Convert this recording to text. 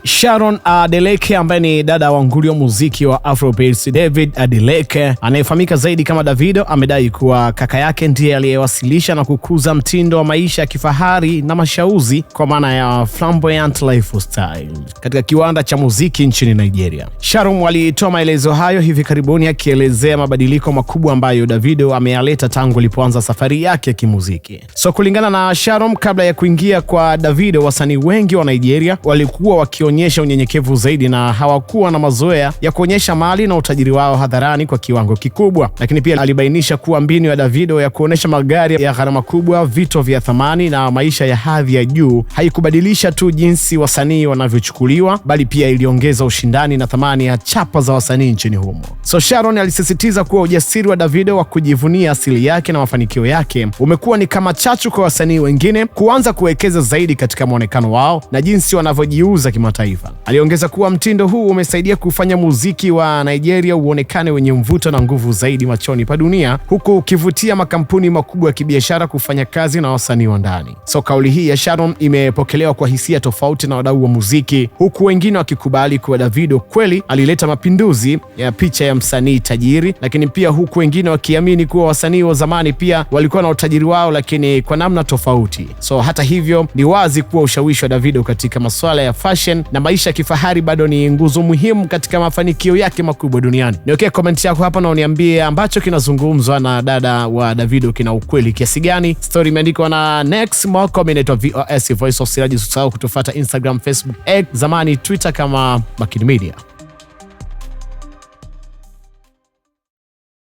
Sharon Adeleke ambaye ni dada wa nguli wa muziki wa Afrobeats David Adeleke anayefahamika zaidi kama Davido amedai kuwa kaka yake ndiye aliyewasilisha na kukuza mtindo wa maisha ya kifahari na mashauzi kwa maana ya flamboyant lifestyle katika kiwanda cha muziki nchini Nigeria. Sharon alitoa maelezo hayo hivi karibuni akielezea mabadiliko makubwa ambayo Davido ameyaleta tangu alipoanza safari yake ya kimuziki. So kulingana na Sharon, kabla ya kuingia kwa Davido, wasanii wengi wa Nigeria walikuwa wakionyesha unyenyekevu zaidi na hawakuwa na mazoea ya kuonyesha mali na utajiri wao hadharani kwa kiwango kikubwa. Lakini pia alibainisha kuwa mbinu ya Davido ya kuonyesha magari ya gharama kubwa, vito vya thamani na maisha ya hadhi ya juu haikubadilisha tu jinsi wasanii wanavyochukuliwa, bali pia iliongeza ushindani na thamani ya chapa za wasanii nchini humo. So Sharon alisisitiza kuwa ujasiri wa Davido wa kujivunia asili yake na mafanikio yake umekuwa ni kama chachu kwa wasanii wengine kuanza kuwekeza zaidi katika muonekano wao na jinsi wanavyojiuza kimataifa. Aliongeza kuwa mtindo huu umesaidia kufanya muziki wa Nigeria uonekane wenye mvuto na nguvu zaidi machoni pa dunia, huku ukivutia makampuni makubwa ya kibiashara kufanya kazi na wasanii wa ndani. So kauli hii ya Sharon imepokelewa kwa hisia tofauti na wadau wa muziki, huku wengine wakikubali kuwa Davido kweli alileta mapinduzi ya picha ya msanii tajiri, lakini pia huku wengine wakiamini kuwa wasanii wa zamani pia walikuwa na utajiri wao, lakini kwa namna tofauti. So hata hivyo, ni wazi kuwa ushawishi wa Davido katika masuala ya fashion na maisha ya kifahari bado ni nguzo muhimu katika mafanikio yake makubwa duniani. Niwekee comment yako hapa na uniambie ambacho kinazungumzwa na dada wa Davido kina ukweli kiasi gani. Story imeandikwa na Next Moko, inaitwa VOS Voice of Siraji. Usisahau kutufuata Instagram, Facebook, X, zamani Twitter kama Makini Media.